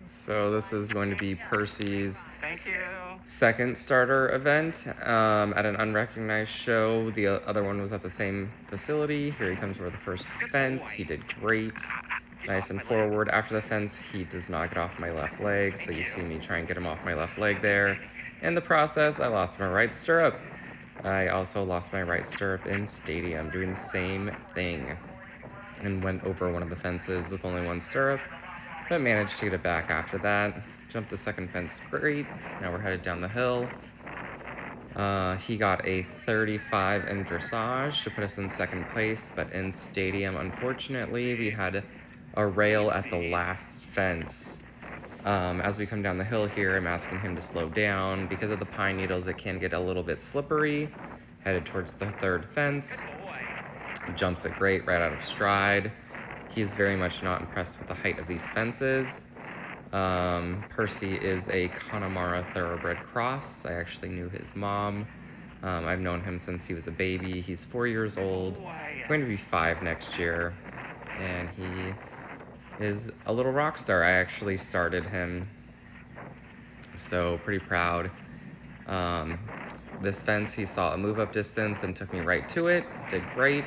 So this is going to be Percy's Thank you. second starter event at an unrecognized show. The other one was at the same facility. Here he comes over the first fence. He did great. Nice and forward. After the fence, he does not get off my left leg, so you see me try and get him off my left leg there. In the process, I lost my right stirrup. I also lost my right stirrup in stadium, doing the same thing, and went over one of the fences with only one stirrup, but managed to get it back after that. Jumped the second fence great. Now we're headed down the hill. He got a 35 in dressage to put us in second place, but in stadium, unfortunately, we had a rail at the last fence. As we come down the hill here, I'm asking him to slow down. Because of the pine needles, it can get a little bit slippery. Headed towards the third fence. Jumps it great, right out of stride. He's very much not impressed with the height of these fences. Percy is a Connemara thoroughbred cross. I actually knew his mom. I've known him since he was a baby. He's 4 years old, going to be 5 next year, and he is a little rock star. I actually started him, so pretty proud. This fence, he saw a move up distance and took me right to it. Did great.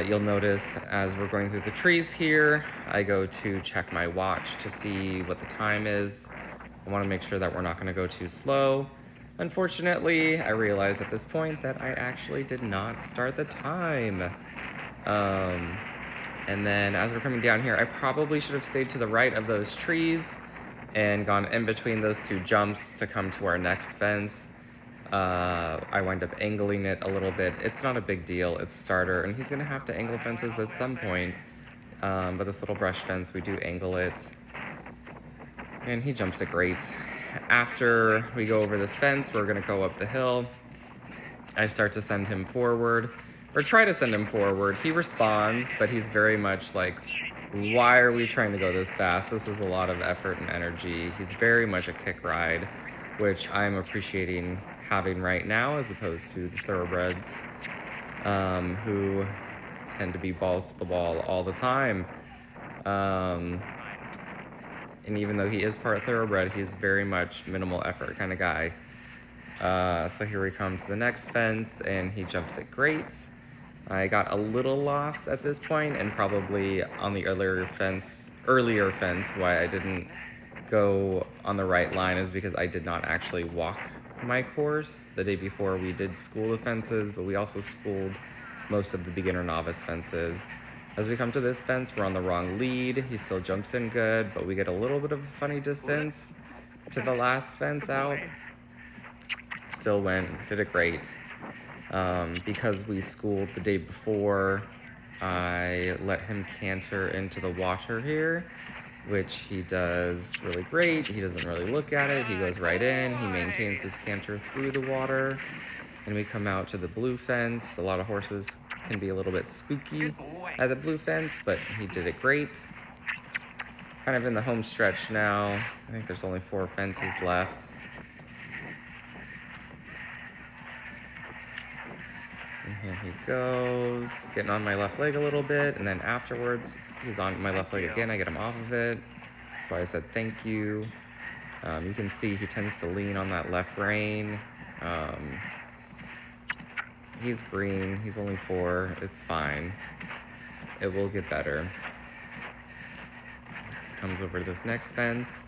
You'll notice as we're going through the trees here, I go to check my watch to see what the time is. I want to make sure that we're not going to go too slow. Unfortunately, I realize at this point that I actually did not start the time. And then as we're coming down here, I probably should have stayed to the right of those trees and gone in between those two jumps to come to our next fence. I wind up angling it a little bit. It's not a big deal. It's starter, and he's going to have to angle fences at some point. But this little brush fence, we do angle it. And he jumps it great. After we go over this fence, we're going to go up the hill. I start to send him forward, or try to send him forward. He responds, but he's very much like, why are we trying to go this fast? This is a lot of effort and energy. He's very much a kick ride, which I'm appreciating having right now as opposed to the thoroughbreds who tend to be balls to the wall all the time. And even though he is part thoroughbred, he's very much minimal effort kind of guy. So here we come to the next fence, and he jumps it great. I got a little lost at this point, and probably on the earlier fence, why I didn't go on the right line is because I did not actually walk my course. The day before we did school the fences, but we also schooled most of the beginner novice fences. As we come to this fence, we're on the wrong lead. He still jumps in good, but we get a little bit of a funny distance to the last fence out. Still did it great. Because we schooled the day before, I let him canter into the water here, which he does really great. He doesn't really look at it. He goes right in. He maintains his canter through the water. And we come out to the blue fence. A lot of horses can be a little bit spooky at the blue fence, but he did it great. Kind of in the home stretch now. I think there's only 4 fences left. And here he goes, getting on my left leg a little bit, and then afterwards, he's on my left leg again. I get him off of it. That's why I said thank you. You can see he tends to lean on that left rein. He's green. He's only 4. It's fine. It will get better. Comes over to this next fence.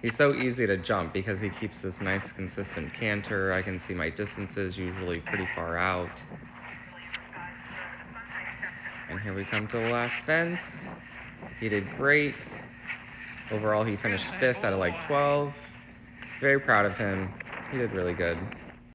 He's so easy to jump because he keeps this nice consistent canter. I can see my distances usually pretty far out. And here we come to the last fence. He did great. Overall, he finished 5th out of like 12. Very proud of him. He did really good.